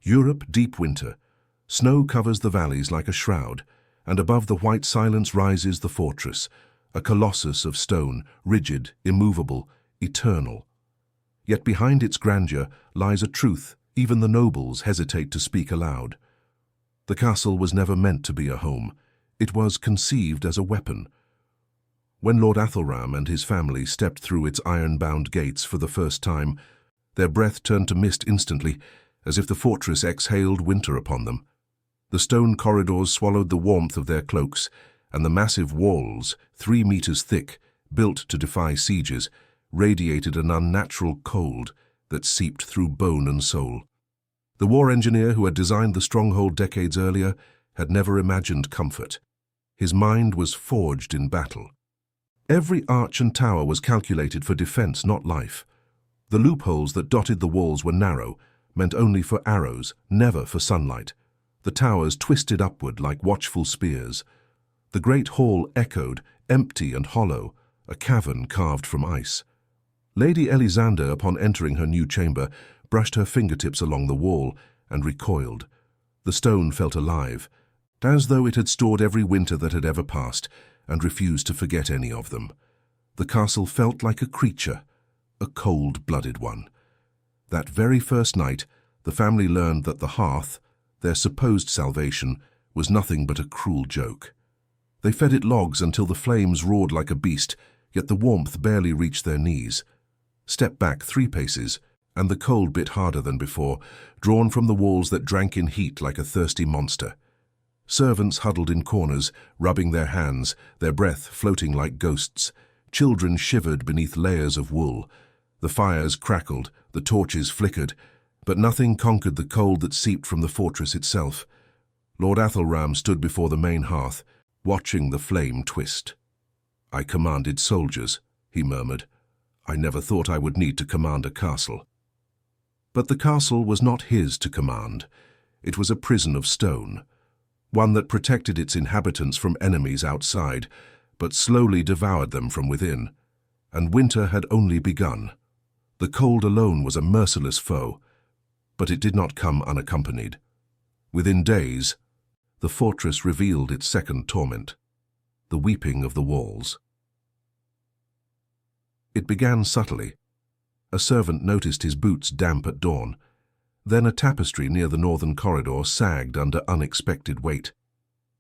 Europe, deep winter. Snow covers the valleys like a shroud, and above the white silence rises the fortress, a colossus of stone, rigid, immovable, eternal. Yet behind its grandeur lies a truth even the nobles hesitate to speak aloud. The castle was never meant to be a home. It was conceived as a weapon. When Lord Athelram and his family stepped through its iron-bound gates for the first time, their breath turned to mist instantly, as if the fortress exhaled winter upon them. The stone corridors swallowed the warmth of their cloaks, and the massive walls, 3 meters thick, built to defy sieges, radiated an unnatural cold that seeped through bone and soul. The war engineer who had designed the stronghold decades earlier had never imagined comfort. His mind was forged in battle. Every arch and tower was calculated for defense, not life. The loopholes that dotted the walls were narrow, meant only for arrows, never for sunlight. The towers twisted upward like watchful spears. The great hall echoed, empty and hollow, a cavern carved from ice. Lady Elisander, upon entering her new chamber, brushed her fingertips along the wall and recoiled. The stone felt alive, as though it had stored every winter that had ever passed and refused to forget any of them. The castle felt like a creature, a cold-blooded one. That very first night, the family learned that the hearth, their supposed salvation, was nothing but a cruel joke. They fed it logs until the flames roared like a beast, yet the warmth barely reached their knees. Step back 3 paces, and the cold bit harder than before, drawn from the walls that drank in heat like a thirsty monster. Servants huddled in corners, rubbing their hands, their breath floating like ghosts. Children shivered beneath layers of wool. The fires crackled, the torches flickered, but nothing conquered the cold that seeped from the fortress itself. Lord Athelram stood before the main hearth, watching the flame twist. "I commanded soldiers," he murmured. "I never thought I would need to command a castle." But the castle was not his to command. It was a prison of stone, one that protected its inhabitants from enemies outside, but slowly devoured them from within. And winter had only begun. The cold alone was a merciless foe, but it did not come unaccompanied. Within days, the fortress revealed its second torment, the weeping of the walls. It began subtly. A servant noticed his boots damp at dawn. Then a tapestry near the northern corridor sagged under unexpected weight.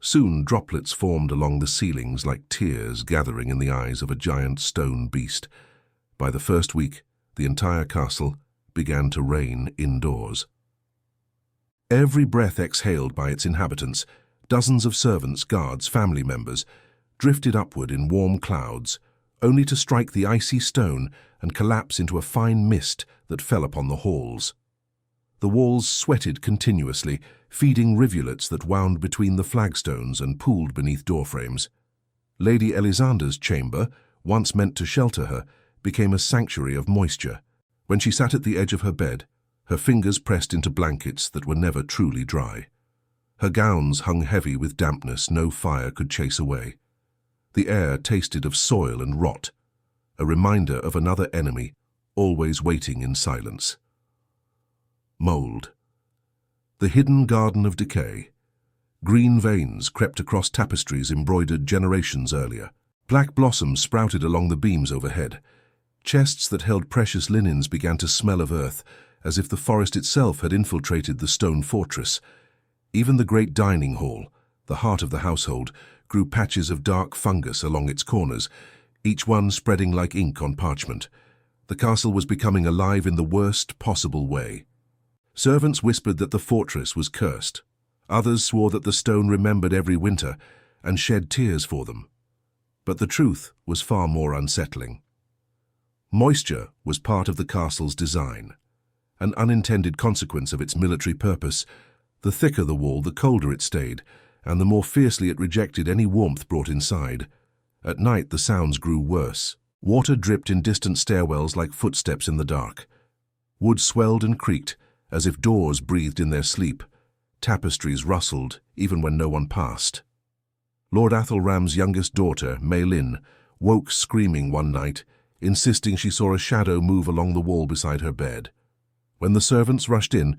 Soon droplets formed along the ceilings like tears gathering in the eyes of a giant stone beast. By the first week, the entire castle began to rain indoors. Every breath exhaled by its inhabitants, dozens of servants, guards, family members, drifted upward in warm clouds, only to strike the icy stone and collapse into a fine mist that fell upon the halls. The walls sweated continuously, feeding rivulets that wound between the flagstones and pooled beneath doorframes. Lady Elisander's chamber, once meant to shelter her, became a sanctuary of moisture. When she sat at the edge of her bed, her fingers pressed into blankets that were never truly dry. Her gowns hung heavy with dampness no fire could chase away. The air tasted of soil and rot, a reminder of another enemy, always waiting in silence. Mold. The hidden garden of decay. Green veins crept across tapestries embroidered generations earlier. Black blossoms sprouted along the beams overhead. Chests that held precious linens began to smell of earth, as if the forest itself had infiltrated the stone fortress. Even the great dining hall, the heart of the household, grew patches of dark fungus along its corners, each one spreading like ink on parchment. The castle was becoming alive in the worst possible way. Servants whispered that the fortress was cursed. Others swore that the stone remembered every winter and shed tears for them. But the truth was far more unsettling. Moisture was part of the castle's design, an unintended consequence of its military purpose. The thicker the wall, the colder it stayed, and the more fiercely it rejected any warmth brought inside. At night, the sounds grew worse. Water dripped in distant stairwells like footsteps in the dark. Wood swelled and creaked, as if doors breathed in their sleep. Tapestries rustled, even when no one passed. Lord Athelram's youngest daughter, Maylin, woke screaming one night, insisting she saw a shadow move along the wall beside her bed. When the servants rushed in,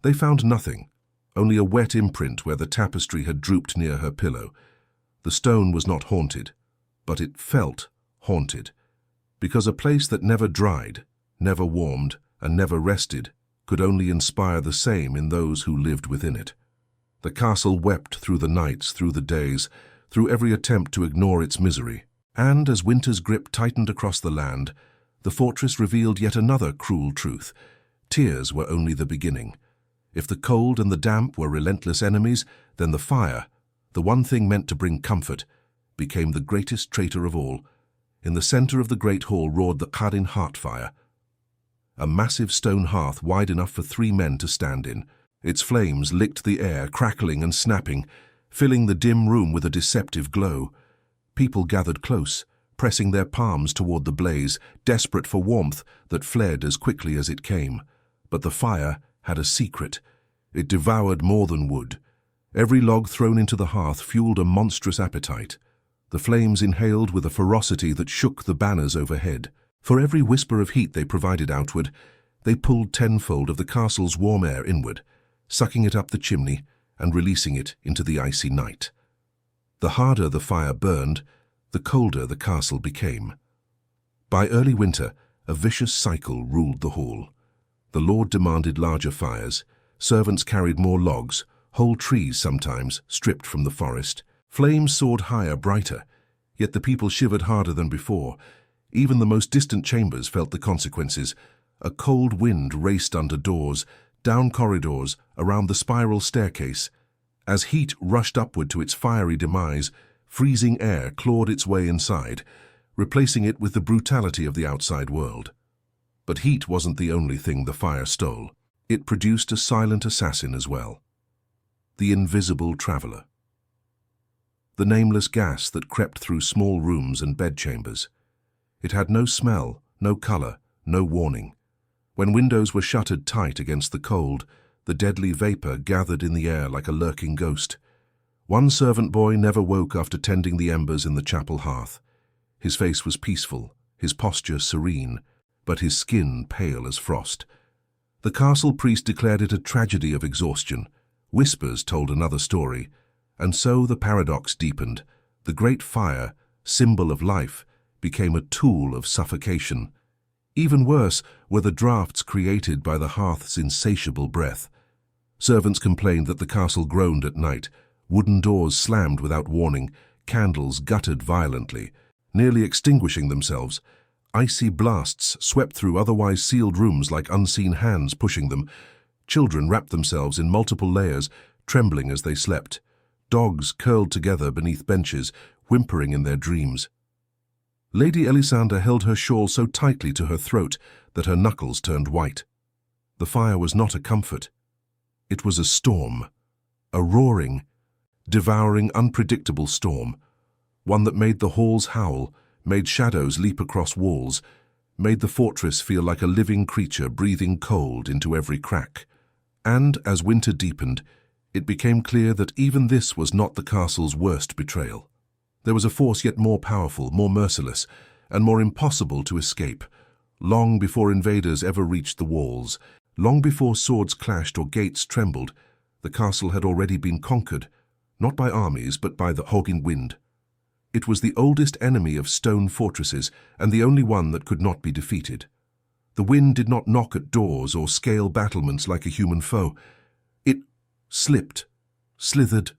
They found nothing, only a wet imprint where the tapestry had drooped near her pillow. The stone was not haunted, but it felt haunted, because a place that never dried, never warmed, and never rested could only inspire the same in those who lived within it. The castle wept through the nights, through the days, through every attempt to ignore its misery. And as winter's grip tightened across the land, the fortress revealed yet another cruel truth. Tears were only the beginning. If the cold and the damp were relentless enemies, then the fire, the one thing meant to bring comfort, became the greatest traitor of all. In the center of the great hall roared the Qadin heart fire, a massive stone hearth wide enough for 3 men to stand in. Its flames licked the air, crackling and snapping, filling the dim room with a deceptive glow. People gathered close, pressing their palms toward the blaze, desperate for warmth that fled as quickly as it came. But the fire had a secret. It devoured more than wood. Every log thrown into the hearth fueled a monstrous appetite. The flames inhaled with a ferocity that shook the banners overhead. For every whisper of heat they provided outward, they pulled tenfold of the castle's warm air inward, sucking it up the chimney and releasing it into the icy night. The harder the fire burned, the colder the castle became. By early winter, a vicious cycle ruled the hall. The lord demanded larger fires, servants carried more logs, whole trees sometimes stripped from the forest. Flames soared higher, brighter, yet the people shivered harder than before. Even the most distant chambers felt the consequences. A cold wind raced under doors, down corridors, around the spiral staircase. As heat rushed upward to its fiery demise, freezing air clawed its way inside, replacing it with the brutality of the outside world. But heat wasn't the only thing the fire stole. It produced a silent assassin as well. The invisible traveler. The nameless gas that crept through small rooms and bedchambers. It had no smell, no color, no warning. When windows were shuttered tight against the cold, the deadly vapor gathered in the air like a lurking ghost. One servant boy never woke after tending the embers in the chapel hearth. His face was peaceful, his posture serene, but his skin pale as frost. The castle priest declared it a tragedy of exhaustion. Whispers told another story, and so the paradox deepened. The great fire, symbol of life, became a tool of suffocation. Even worse were the draughts created by the hearth's insatiable breath. Servants complained that the castle groaned at night. Wooden doors slammed without warning, candles guttered violently, nearly extinguishing themselves. Icy blasts swept through otherwise sealed rooms like unseen hands pushing them. Children wrapped themselves in multiple layers, trembling as they slept. Dogs curled together beneath benches, whimpering in their dreams. Lady Elisanda held her shawl so tightly to her throat that her knuckles turned white. The fire was not a comfort. It was a storm, a roaring, devouring, unpredictable storm, one that made the halls howl, made shadows leap across walls, made the fortress feel like a living creature breathing cold into every crack. And, as winter deepened, it became clear that even this was not the castle's worst betrayal. There was a force yet more powerful, more merciless, and more impossible to escape. Long before invaders ever reached the walls, long before swords clashed or gates trembled, the castle had already been conquered, not by armies but by the Hoggin wind. It was the oldest enemy of stone fortresses, and the only one that could not be defeated. The wind did not knock at doors or scale battlements like a human foe. It slipped, slithered,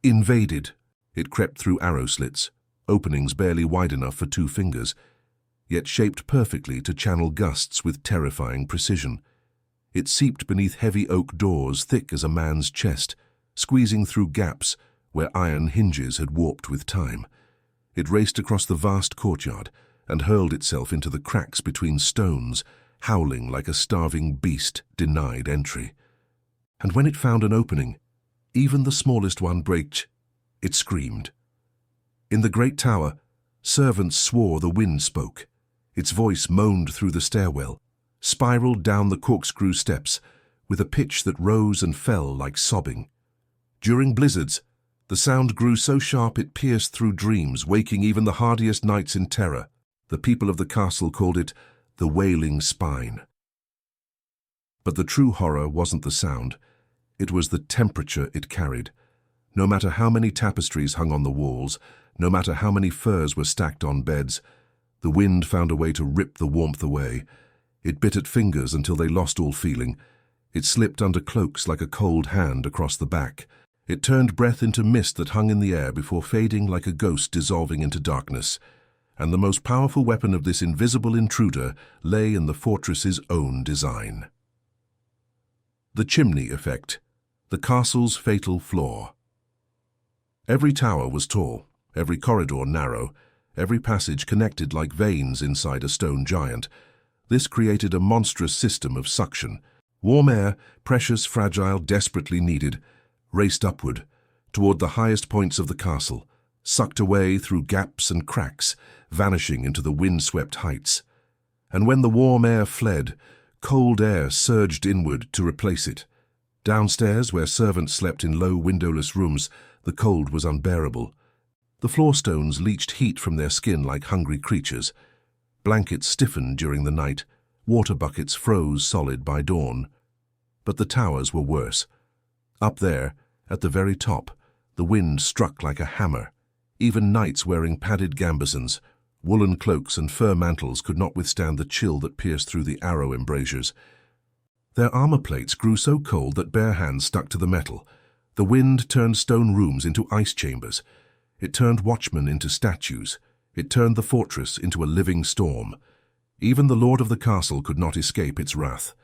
invaded. It crept through arrow slits, openings barely wide enough for 2 fingers, yet shaped perfectly to channel gusts with terrifying precision. It seeped beneath heavy oak doors thick as a man's chest, squeezing through gaps where iron hinges had warped with time. It raced across the vast courtyard and hurled itself into the cracks between stones, howling like a starving beast denied entry. And when it found an opening, even the smallest one braked, it screamed. In the great tower, servants swore the wind spoke. Its voice moaned through the stairwell, spiraled down the corkscrew steps, with a pitch that rose and fell like sobbing. During blizzards, the sound grew so sharp it pierced through dreams, waking even the hardiest knights in terror. The people of the castle called it the wailing spine. But the true horror wasn't the sound. It was the temperature it carried. No matter how many tapestries hung on the walls, no matter how many furs were stacked on beds, the wind found a way to rip the warmth away. It bit at fingers until they lost all feeling. It slipped under cloaks like a cold hand across the back. It turned breath into mist that hung in the air before fading like a ghost dissolving into darkness. And the most powerful weapon of this invisible intruder lay in the fortress's own design. The chimney effect, the castle's fatal flaw. Every tower was tall, every corridor narrow, every passage connected like veins inside a stone giant. This created a monstrous system of suction. Warm air, precious, fragile, desperately needed, raced upward, toward the highest points of the castle, sucked away through gaps and cracks, vanishing into the wind-swept heights. And when the warm air fled, cold air surged inward to replace it. Downstairs, where servants slept in low, windowless rooms, the cold was unbearable. The floor stones leached heat from their skin like hungry creatures. Blankets stiffened during the night, water buckets froze solid by dawn. But the towers were worse. Up there, at the very top, the wind struck like a hammer. Even knights wearing padded gambesons, woolen cloaks and fur mantles could not withstand the chill that pierced through the arrow embrasures. Their armor plates grew so cold that bare hands stuck to the metal. The wind turned stone rooms into ice chambers. It turned watchmen into statues. It turned the fortress into a living storm. Even the lord of the castle could not escape its wrath.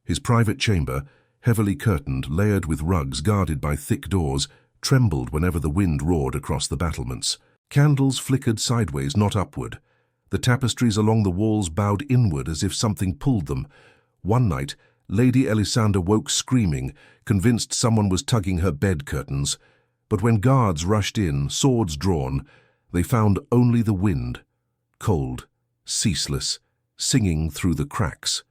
His private chamber, heavily curtained, layered with rugs guarded by thick doors, trembled whenever the wind roared across the battlements. Candles flickered sideways, not upward. The tapestries along the walls bowed inward as if something pulled them. One night, Lady Elisanda woke screaming, convinced someone was tugging her bed curtains. But when guards rushed in, swords drawn, they found only the wind, cold, ceaseless, singing through the cracks.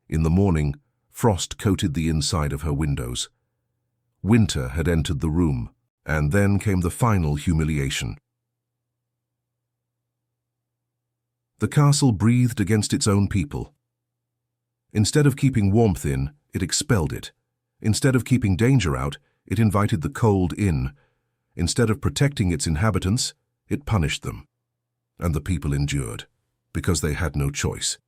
In the morning, frost coated the inside of her windows. Winter had entered the room, and then came the final humiliation. The castle breathed against its own people. Instead of keeping warmth in, it expelled it. Instead of keeping danger out, it invited the cold in. Instead of protecting its inhabitants, it punished them. And the people endured, because they had no choice.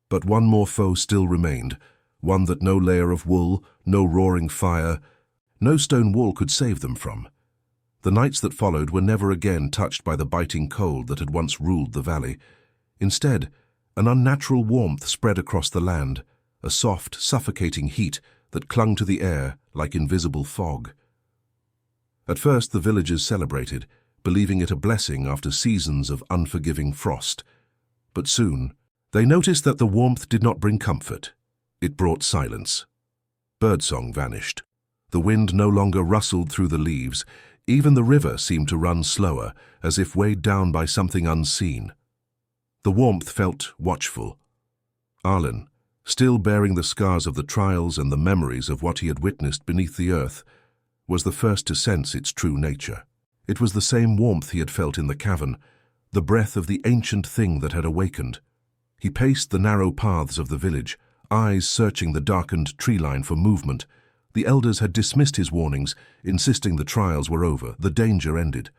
But one more foe still remained, one that no layer of wool, no roaring fire, no stone wall could save them from. The nights that followed were never again touched by the biting cold that had once ruled the valley. Instead, an unnatural warmth spread across the land, a soft, suffocating heat that clung to the air like invisible fog. At first the villagers celebrated, believing it a blessing after seasons of unforgiving frost. But soon, they noticed that the warmth did not bring comfort. It brought silence. Birdsong vanished. The wind no longer rustled through the leaves. Even the river seemed to run slower, as if weighed down by something unseen. The warmth felt watchful. Arlen, still bearing the scars of the trials and the memories of what he had witnessed beneath the earth, was the first to sense its true nature. It was the same warmth he had felt in the cavern, the breath of the ancient thing that had awakened. He paced the narrow paths of the village, eyes searching the darkened tree line for movement. The elders had dismissed his warnings, insisting the trials were over, the danger ended.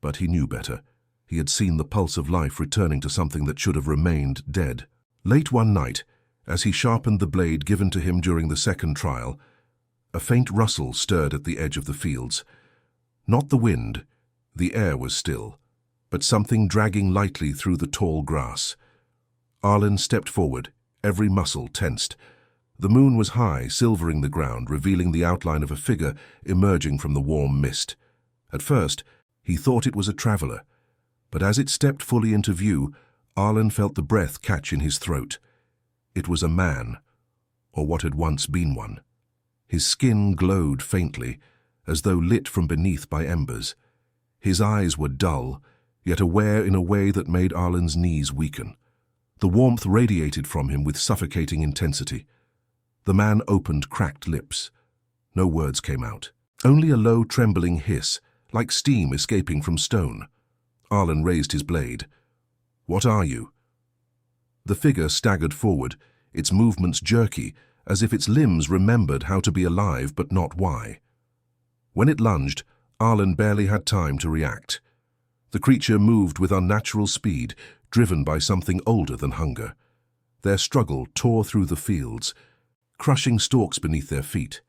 But he knew better. He had seen the pulse of life returning to something that should have remained dead. Late one night, as he sharpened the blade given to him during the second trial, a faint rustle stirred at the edge of the fields. Not the wind, the air was still, but something dragging lightly through the tall grass. Arlen stepped forward, every muscle tensed. The moon was high, silvering the ground, revealing the outline of a figure emerging from the warm mist. At first, he thought it was a traveler, but as it stepped fully into view, Arlen felt the breath catch in his throat. It was a man, or what had once been one. His skin glowed faintly, as though lit from beneath by embers. His eyes were dull, yet aware in a way that made Arlen's knees weaken. The warmth radiated from him with suffocating intensity. The man opened cracked lips. No words came out, only a low trembling hiss, like steam escaping from stone. Arlen raised his blade. "What are you?" The figure staggered forward, its movements jerky, as if its limbs remembered how to be alive but not why. When it lunged, Arlen barely had time to react. The creature moved with unnatural speed, driven by something older than hunger. Their struggle tore through the fields, crushing stalks beneath their feet.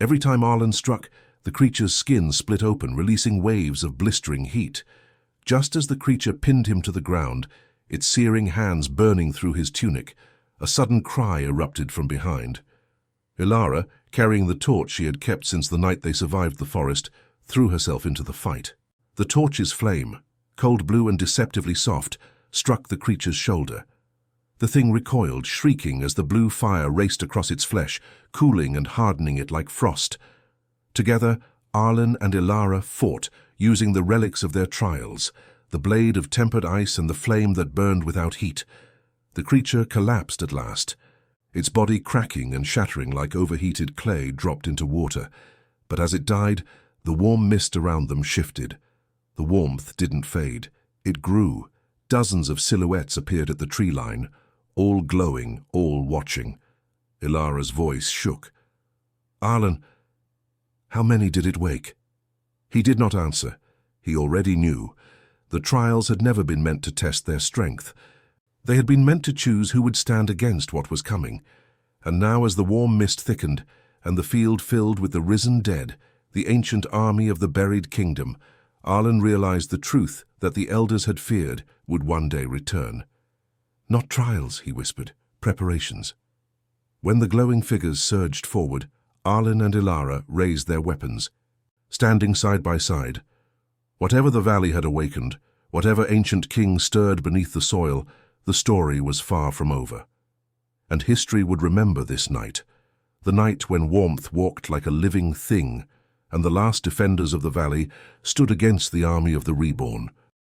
Every time Arlen struck, the creature's skin split open, releasing waves of blistering heat. Just as the creature pinned him to the ground, its searing hands burning through his tunic, a sudden cry erupted from behind. Ilara, carrying the torch she had kept since the night they survived the forest, threw herself into the fight. The torch's flame, cold blue and deceptively soft, struck the creature's shoulder. The thing recoiled, shrieking as the blue fire raced across its flesh, cooling and hardening it like frost. Together, Arlen and Ilara fought, using the relics of their trials, the blade of tempered ice and the flame that burned without heat. The creature collapsed at last, its body cracking and shattering like overheated clay dropped into water. But as it died, the warm mist around them shifted. The warmth didn't fade. It grew. Dozens of silhouettes appeared at the tree line, all glowing, all watching. Ilara's voice shook. "Arlen, how many did it wake?" He did not answer. He already knew. The trials had never been meant to test their strength. They had been meant to choose who would stand against what was coming. And now, as the warm mist thickened, and the field filled with the risen dead, the ancient army of the buried kingdom, Arlen realized the truth that the elders had feared would one day return. "Not trials," he whispered, "preparations." When the glowing figures surged forward, Arlen and Ilara raised their weapons, standing side by side. Whatever the valley had awakened, whatever ancient king stirred beneath the soil, the story was far from over. And history would remember this night, the night when warmth walked like a living thing, and the last defenders of the valley stood against the army of the reborn.